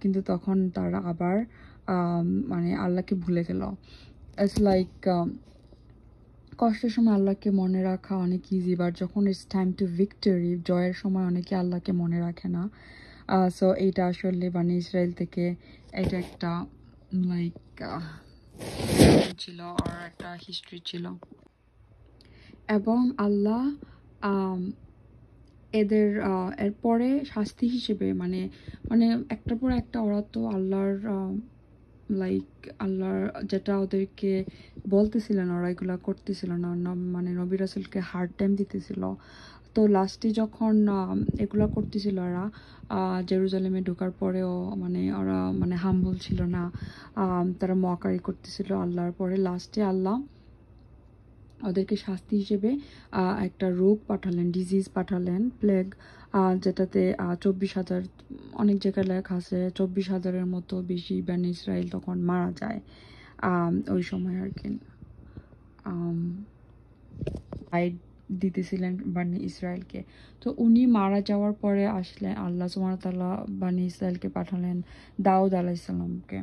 কিন্তু তখন তারা আবার মানে আল্লাহকে ভুলে গেল। ইটস লাইক কষ্টের সময় আল্লাহকে মনে রাখা অনেক ইজি, বাট যখন ইটস টাইম টু ভিক্টরি, জয়ের সময় অনেকে আল্লাহকে মনে রাখে না। সো এইটা আসলে মানে ইসরায়েল থেকে এটা একটা লাইক ছিল, আর একটা হিস্ট্রি ছিল। এবং আল্লাহ এদের এরপরে শাস্তি হিসেবে মানে মানে একটার পর একটা ওরা তো আল্লাহর লাইক আল্লাহর যেটা ওদেরকে বলতেছিলেন ওরা এগুলা করতেছিল না, মানে নবী রাসূলকে হার্ড টাইম দিতেছিল। তো লাস্টে যখন এগুলা করতেছিল ওরা জেরুজালেমে ঢোকার পরেও মানে ওরা মানে হাম্বল ছিল না, তারা মকারি করতেছিল আল্লাহর পরে। লাস্টে আল্লাহ ওদেরকে শাস্তি হিসেবে একটা রোগ পাঠালেন, ডিজিজ পাঠালেন, প্লেগ, যেটাতে 24,000, অনেক জায়গায় লেখা আছে 24,000-এর মতো বেশি বনি ইসরায়েল তখন মারা যায় ওই সময় আর কি। গাইড দিতেছিলেন বানি ইসরায়েলকে। তো উনি মারা যাওয়ার পরে আসলেন আল্লাহ সুবহানাহু ওয়া তাআলা বানি ইসরায়েলকে পাঠালেন দাউদ আলাইহিসসালামকে।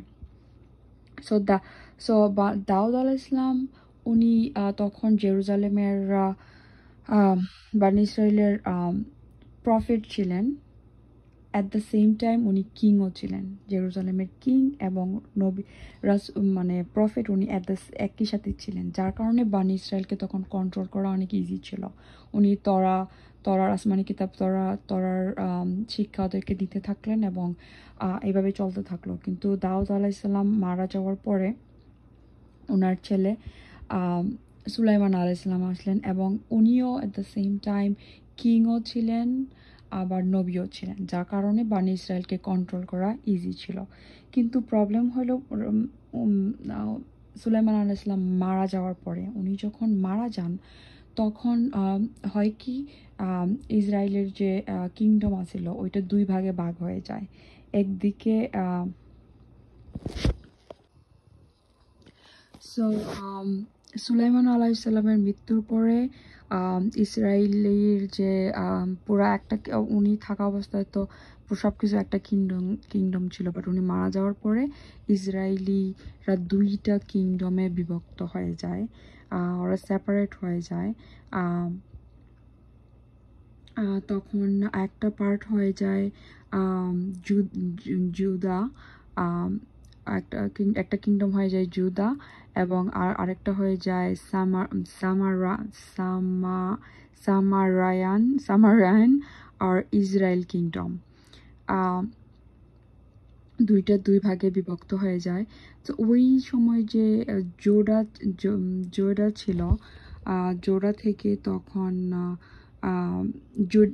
সো দাউদ আলাইহিসসালাম উনি তখন জেরুজালেমের বানি ইসরায়েলের প্রফেট ছিলেন। অ্যাট দ্য সেম টাইম উনি কিংও ছিলেন, জেরুজালেমের কিং এবং নবী মানে প্রফেট উনি একই সাথে ছিলেন, যার কারণে বানি ইসরায়েলকে তখন কন্ট্রোল করা অনেক ইজি ছিল। উনি তরার আসমানি কিতাব তরার শিক্ষা ওদেরকে দিতে থাকলেন এবং এভাবে চলতে থাকলো। কিন্তু দাউদ আলাইসাল্লাম মারা যাওয়ার পরে ওনার ছেলে সুলাইমান আলাইসাল্লাম আসলেন এবং উনিও অ্যাট দ্য সেম টাইম কিংও ছিলেন আবার নবীও ছিলেন, যার কারণে বানি ইসরায়েলকে কন্ট্রোল করা ইজি ছিল। কিন্তু প্রবলেম হলো সুলাইমান আলাইসাল্লাম মারা যাওয়ার পরে, উনি যখন মারা যান তখন হয় কি ইসরায়েলের যে কিংডম আছিল ওইটা দুই ভাগে ভাগ হয়ে যায়। একদিকে সো সুলাইমান আলাইসাল্লামের মৃত্যুর পরে ইসরায়েলের যে পুরা একটা উনি থাকা অবস্থায় তো সব কিছু একটা কিংডম ছিল, বাট উনি মারা যাওয়ার পরে ইসরায়েলিরা দুইটা কিংডমে বিভক্ত হয়ে যায়, ওরা সেপারেট হয়ে যায়। তখন একটা পার্ট হয়ে যায় জুদা, একটা কিংডম হয়ে যায় জুদা, এবং আরেকটা হয়ে যায় সামারায়ান আর ইসরায়েল কিংডম। দুইটা দুই ভাগে বিভক্ত হয়ে যায়। তো ওই সময় যে জোডা ছিল, জোড়া থেকে তখন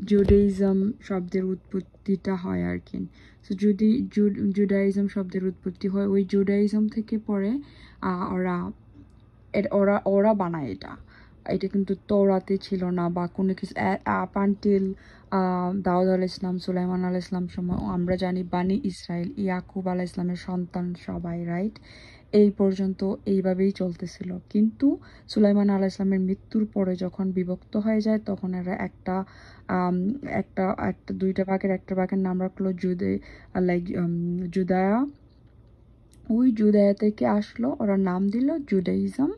জুডাইজম শব্দের উৎপত্তিটা হয় আর কি। সো যদি জুডাইজম শব্দের উৎপত্তি হয়, ওই জুডাইজম থেকে পরে ওরা ওরা ওরা বানায় এটা। এটা কিন্তু তওরাতে ছিল না বা কোনো কিছু আপ আনটিল দাউদ আলাইহিস সালাম, সুলাইমান আলাইহিস সালাম সময় আমরা জানি বানি ইসরাইল, ইয়াকুব আলাইহিস সালামের সন্তান সবাই, রাইট? এই পর্যন্ত এইভাবেই চলতেছিল। কিন্তু সুলাইমান আলাইহিস সালামের মৃত্যুর পরে যখন বিভক্ত হয়ে যায়, তখন এরা একটা দুইটা ভাগের একটা ভাগের নাম রাখলো জুদায়া। ওই জুদায়া থেকে আসলো, ওরা নাম দিল জুডাইজম,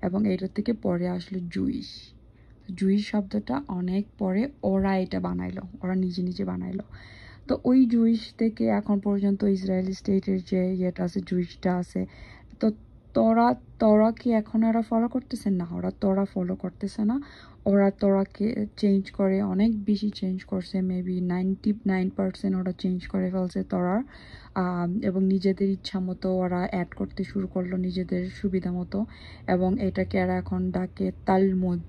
এবং এটা থেকে পরে আসলো জুইশ। জুইশ শব্দটা অনেক পরে ওরা এটা বানাইলো, ওরা নিজে নিজে বানাইলো। তো ওই জুইশ থেকে এখন পর্যন্ত ইসরায়েলি স্টেটের যে ইয়েটা আছে, জুইশটা আছে। তো তোরা কি এখন ওরা ফলো করতেছে না? ওরা তোরা ফলো করতেছে না। ওরা তোরাকে চেঞ্জ করে, অনেক বেশি চেঞ্জ করছে, মেবি 99% ওরা চেঞ্জ করে ফেলছে তোরার। এবং নিজেদের ইচ্ছা মতো ওরা অ্যাড করতে শুরু করলো, নিজেদের সুবিধা মতো। এবং এটাকে এরা এখন ডাকে তালমুদ।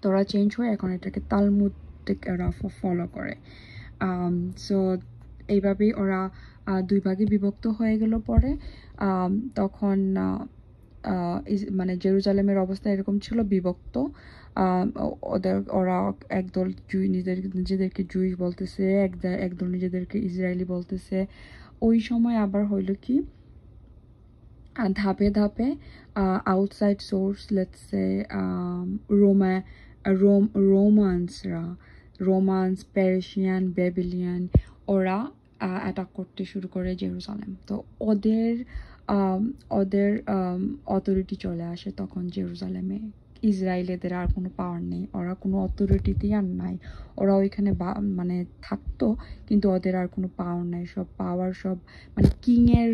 তোরা চেঞ্জ হয়ে এখন এটাকে তালমুদ ওরা ফলো করে। সো এইভাবেই ওরা দুই ভাগে বিভক্ত হয়ে গেল। পরে তখন মানে জেরুজালেমের অবস্থা এরকম ছিল, বিভক্ত। ওরা একদল নিজেদেরকে জুইশ বলতেছে, একদল নিজেদেরকে ইসরায়েলি বলতেছে। ওই সময় আবার হইল কি, ধাপে ধাপে outside source, let's say Romans, Persian, Babylonian, ওরা অ্যাটাক করতে শুরু করে জেরুজালেম। তো ওদের অথরিটি চলে আসে তখন জেরুজালেমে। ইসরায়েলিদের আর কোনো পাওয়ার নেই, ওরা কোনো অথরিটিতেই আর নাই। ওরা ওইখানে মানে থাকতো, কিন্তু ওদের আর কোনো পাওয়ার নাই। সব পাওয়ার সব মানে কিংয়ের,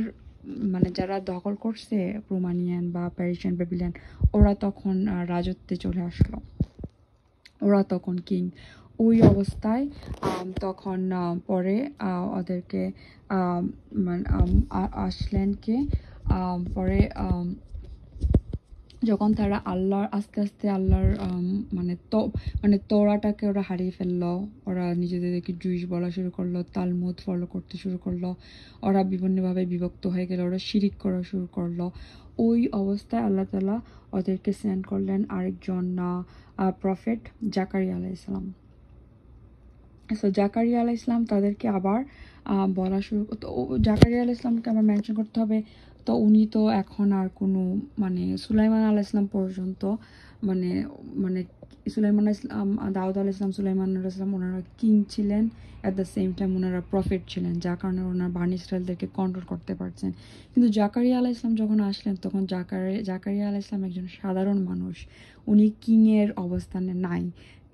মানে যারা দখল করছে রোমানিয়ান বা পেরশিয়ান, বেবিলিয়ান, ওরা তখন রাজত্বে চলে আসলো, ওরা তখন কিং। ওই অবস্থায় তখন পরে ওদেরকে আসলেন কে, পরে যখন তারা আস্তে আস্তে আল্লাহর মানে তোরাটাকে ওরা হারিয়ে ফেললো, ওরা নিজেদেরকে জুইশ বলা শুরু করলো, তালমুদ ফলো করতে শুরু করলো, ওরা বিভিন্নভাবে বিভক্ত হয়ে গেল, ওরা শিরিক করা শুরু করলো। ওই অবস্থায় আল্লাহ তাআলা ওদেরকে সেন্ড করলেন আরেকজন প্রফেট, জাকারিয়া আলাইহিস সালাম। সো জাকারিয়া আলাইহিস সালাম তাদেরকে আবার বলা শুরু করতো। জাকারিয়া আলাইহিস সালামকে আবার মেনশন করতে হবে। তো উনি তো এখন আর কোনো মানে সুলাইমান আলাইহিস সালাম পর্যন্ত মানে মানে সুলাইমান ইসলাম, দাউদ আলাইহিস সালাম, সুলাইমান আলাইহিস সালাম, ওনারা কিং ছিলেন, অ্যাট দ্য সেম টাইম ওনারা প্রফেট ছিলেন, যার কারণে ওনার বানি ইসরায়েলদেরকে কন্ট্রোল করতে পারছেন। কিন্তু জাকারিয়া আলাইহিস সালাম যখন আসলেন, তখন জাকারিয়া আলাইহিস সালাম একজন সাধারণ মানুষ, উনি কিংয়ের অবস্থানে নাই।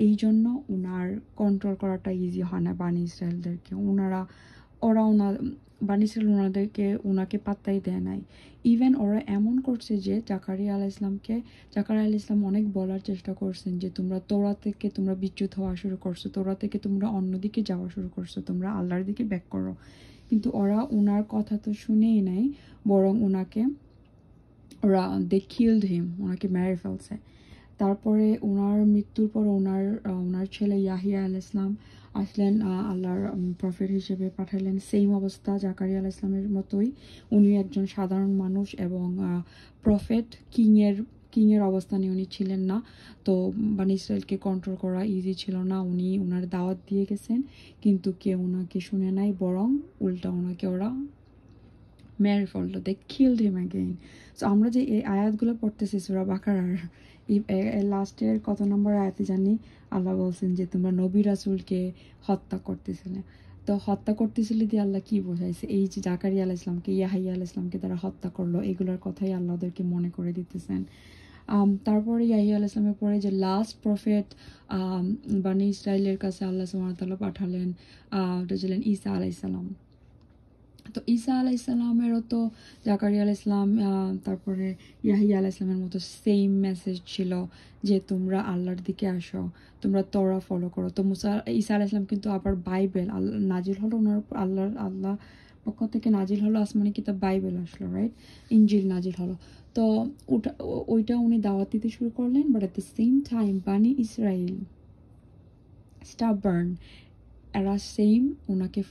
এই জন্য ওনার কন্ট্রোল করাটা ইজি হয় না বানি ইসরায়েলদেরকে। বানি ইসরায়েল ওনাকে পাত্তাই দেয় নাই। ইভেন ওরা এমন করছে যে জাকারিয়া আলাইহিস সালাম অনেক বলার চেষ্টা করছেন যে তোমরা তোরা থেকে তোমরা বিচ্যুত হওয়া শুরু করছো, তোরা থেকে তোমরা অন্যদিকে যাওয়া শুরু করছো, তোমরা আল্লাহর দিকে ব্যাক করো। কিন্তু ওরা ওনার কথা তো শুনেই নাই, বরং দে কিলড হিম, ওনাকে মেরে ফেলছে। তারপরে ওনার মৃত্যুর পর ওনার ছেলে ইয়াহিয়া আলাইহিস সালাম আসলেন, আল্লাহর প্রফেট হিসেবে পাঠালেন। সেম অবস্থা জাকারিয়া আলাইহিস সালামের মতোই, উনি একজন সাধারণ মানুষ এবং প্রফেট, কিংয়ের অবস্থানে উনি ছিলেন না। তো বানি ইসরায়েলকে কন্ট্রোল করা ইজি ছিল না। উনি ওনার দাওয়াত দিয়ে গেছেন, কিন্তু কেউ ওনাকে শুনে নাই, বরং উল্টা ওনাকে ওরা মেরে ফেললো, দে কিলড হিম অ্যাগেইন। সো আমরা যে এই আয়াতগুলো পড়তেছি সূরা বাকারার লাস্টের কত নম্বর আয়াতে জানি আল্লাহ বলছেন যে তোমরা নবী রাসূলকে হত্যা করতেছিলে। তো হত্যা করতেছিলে দিয়ে আল্লাহ কি বোঝাইছে? এই যে জাকারিয়া আলাইহিস সালামকে, ইয়াহিয়া আলাইহিস সালামকে তারা হত্যা করলো, এগুলোর কথাই আল্লাহ ওদেরকে মনে করে দিতেছেন। তারপরে ইয়াহিয়া আলাইহিস সালামের পরে যে লাস্ট প্রফেট বানি ইসরায়েলের কাছে আল্লাহ সুবহানাহু ওয়া তাআলা পাঠালেন, ওটা ছিলেন ঈসা আলাইহিস সালাম। তো ঈসা আলাইহিস সালামেরও তো জাকারিয়া আলাইহিস সালাম, তারপরে ইয়াহিয়া আলাইহিস সালামের মতো সেম মেসেজ ছিল যে তোমরা আল্লাহর দিকে আসো, তোমরা তওরা ফলো করো। তো ঈসা আলাইহিস সালাম কিন্তু আবার বাইবেল নাজিল হলো ওনার উপর, আল্লাহ পক্ষ থেকে নাজিল হলো, আসমানি কিতাব বাইবেল আসলো, রাইট, ইনজিল নাজিল হলো। তো ওইটা উনি দাওয়াত দিতে শুরু করলেন, but at the same time বানি ইসরাইল স্টাবার্ন, এরা ওনাকে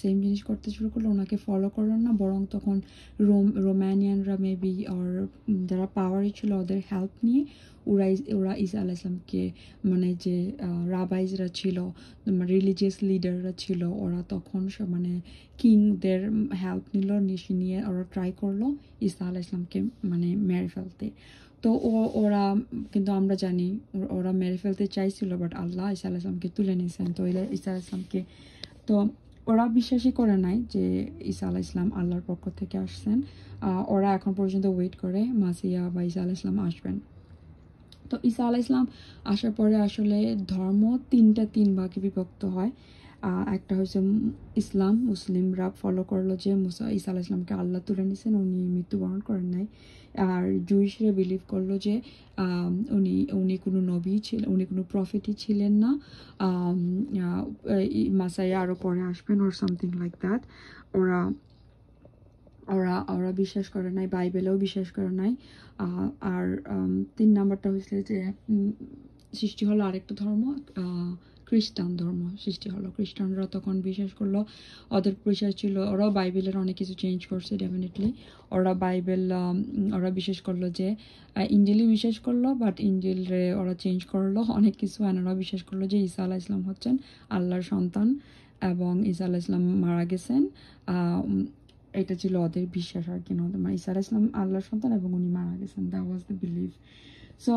সেম জিনিস করতে শুরু করলো, ওনাকে ফলো করলো না, বরং তখন রোমানিয়ানরা মেবি আর যারা পাওয়ারে ছিল ওদের হেল্প নিয়ে ওরা ঈসা আলাইহিসসালামকে, মানে যে রাবাইজরা ছিল, রিলিজিয়াস লিডাররা ছিল, ওরা তখন মানে কিংদের হেল্প নিয়ে ওরা ট্রাই করলো ঈসা আলাইহিসসালামকে মানে মেরে ফেলতে। তো ওরা, কিন্তু আমরা জানি ওরা মেরে ফেলতে চাইছিল, বাট আল্লাহ ঈসা আলাইহিসসালামকে তুলে নিয়েছেন। তো ঈসা আলাইহিসসালামকে, তো ওরা বিশ্বাসই করে নাই যে ঈসা আলাইহিসসালাম আল্লাহর পক্ষ থেকে আসছেন। ওরা এখন পর্যন্ত ওয়েট করে মাসিয়া বা ঈসা আলাইহিসসালাম আসবেন। তো ঈসা আলাইহিসসালাম আসার পরে আসলে ধর্ম তিন ভাগে বিভক্ত হয়। একটা হচ্ছে ইসলাম, মুসলিমরা ফলো করলো যে ঈসা আলাইহিসসালামকে আল্লাহ তুলে নিয়েছেন, উনি মৃত্যুবরণ করেন নাই। আর জুইশরা বিলিভ করলো যে উনি কোনো নবী ছিলেন, উনি কোনো প্রফেটই ছিলেন না, মাসাইয়া আরও পরে আসবেন ওর সামথিং লাইক দ্যাট। ওরা ওরা ওরা বিশ্বাস করে নাই, বাইবেলেও বিশ্বাস করে নাই। আর 3 নাম্বারটা হয়েছে যে সৃষ্টি হলো আরেকটা ধর্ম, খ্রিস্টান ধর্ম সৃষ্টি হলো। খ্রিস্টানরা তখন বিশ্বাস করলো, ওদের বিশ্বাস ছিল, ওরাও বাইবেলের অনেক কিছু চেঞ্জ করছে ডেফিনেটলি। ওরা বিশ্বাস করলো যে ইঞ্জিলই বিশ্বাস করলো, বাট ইঞ্জিলরে ওরা চেঞ্জ করলো অনেক কিছু। ওরা বিশ্বাস করলো যে ঈসা আলাইহিসসালাম হচ্ছেন আল্লাহর সন্তান এবং ঈসা আলাইহিসসালাম মারা গেছেন। এটা ছিল ওদের বিশ্বাস আর কি, মানে ঈসা আলাইহিসসালাম আল্লাহর সন্তান এবং উনি মারা গেছেন, that was the believe. So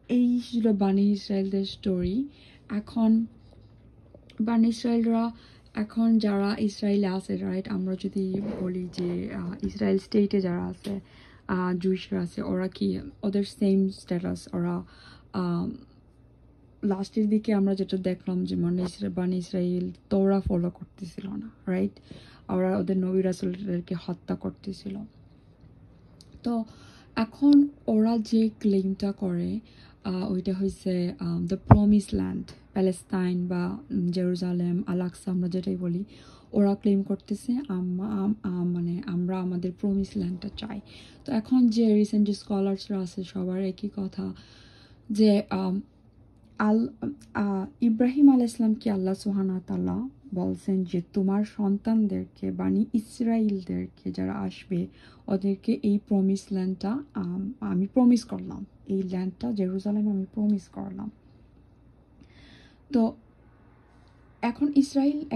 এই ছিল বানি ইসরায়েলদের স্টোরি। এখন বানি ইসরায়েলরা, এখন যারা ইসরায়েলে আছে, রাইট, আমরা যদি বলি যে ইসরায়েল স্টেটে যারা আছে, জুইশরা আছে, ওরা কি ওদের সেম স্ট্যাটাস। ওরা লাস্টের দিকে আমরা যেটা দেখলাম যে বানি ইসরায়েল তোরা ফলো করতেছিল না, রাইট, ওরা ওদের নবী রাসূলদেরকে হত্যা করতেছিল। তো এখন ওরা যে ক্লেমটা করে ওইটা হয়েছে দ্য প্রমিস ল্যান্ড, প্যালেস্তাইন বা জেরুজালেম, আল-আকসা আমরা যেটাই বলি, ওরা ক্লেম করতেছে মানে আমরা আমাদের প্রমিস ল্যান্ডটা চাই। তো এখন যে রিসেন্ট যে স্কলার্সরা আছে সবার একই কথা যে ইব্রাহিম আলাইহিসসালামকে আল্লাহ সুবহানাহু ওয়া তাআলা বলছেন যে তোমার সন্তানদেরকে, বানি ইসরাইলদেরকে যারা আসবে, ওদেরকে এই প্রমিস ল্যান্ডটা আমি প্রমিস করলাম, এই ল্যান্ডটা জেরুজালেম আমি প্রমিস করলাম। তো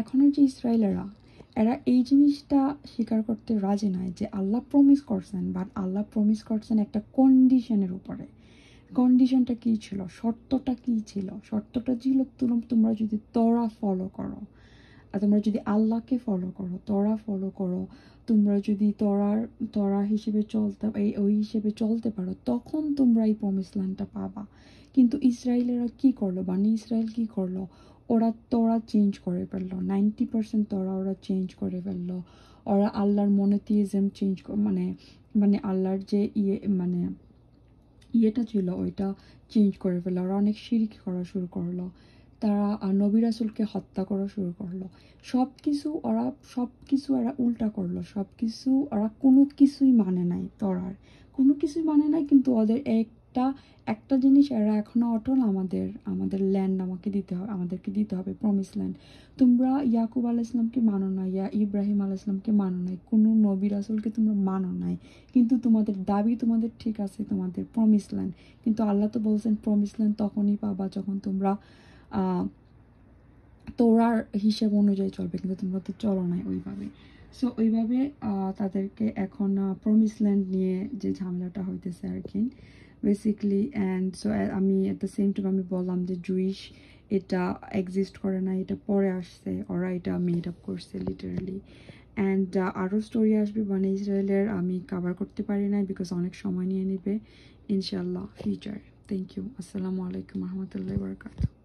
এখনের যে ইসরায়েলেরা, এরা এই জিনিসটা স্বীকার করতে রাজি নয় যে আল্লাহ প্রমিস করছেন, বাট আল্লাহ প্রমিস করছেন একটা কন্ডিশনের উপরে। কন্ডিশনটা কী ছিল, শর্তটা কী ছিল? শর্তটা ছিল তোমরা যদি তোরা ফলো করো, আর তোমরা যদি আল্লাহকে ফলো করো, তোরা ফলো করো, তোমরা যদি তোরা হিসেবে ওই হিসেবে চলতে পারো, তখন তোমরা এই প্রমিস ল্যান্ডটা পাবা। কিন্তু ইসরায়েলেরা কি করলো, বানি ইসরায়েল কি করলো, তোরা চেঞ্জ করে ফেললো, 90% ওরা চেঞ্জ করে ফেললো। ওরা আল্লাহর মনোথিইজম চেঞ্জ, মানে আল্লাহর যে ইয়েটা ছিল ওইটা চেঞ্জ করে ফেললো। ওরা অনেক শিরক করা শুরু করলো, তারা নবী রাসূলকে হত্যা করা শুরু করলো। সব কিছু এরা উল্টা করলো, ওরা কোনো কিছুই মানে নাই, কোনো কিছুই মানে নাই। কিন্তু ওদের একটা জিনিস এরা এখনো অটল, আমাদের ল্যান্ড আমাদেরকে দিতে হবে, প্রমিস ল্যান্ড। তোমরা ইয়াকুব আলাইহিসসালামকে মানো না, ইব্রাহিম আলাইহিসসালামকে মানো নাই, কোনো নবী রাসূলকে তোমরা মানো নাই, কিন্তু তোমাদের দাবি তোমাদের ঠিক আছে, তোমাদের প্রমিস ল্যান্ড। কিন্তু আল্লাহ তো বলছেন প্রমিস ল্যান্ড তখনই পাবা যখন তোমরা তোরার হিসেব অনুযায়ী চলবে, কিন্তু তোমরা তো চলো নাই ওইভাবে। সো ওইভাবে তাদেরকে এখন প্রমিস ল্যান্ড নিয়ে যে ঝামেলাটা হইতেছে আর কি বেসিকলি। অ্যান্ড সো আমি অ্যাট দ্য সেম টাইম আমি বললাম যে জুইশ এটা এক্সিস্ট করে না, এটা পরে আসছে, ওরা এটা মেড আপ করছে লিটারালি। অ্যান্ড আরও স্টোরি আসবে বানি ইসরায়েলের, আমি কভার করতে পারি না বিকজ অনেক সময় নিয়ে নেবে, ইনশাল্লাহ ফিউচার। Thank you. আসসালামু আলাইকুম রহমতুল্লাহি ওয়া বারাকাতুহু।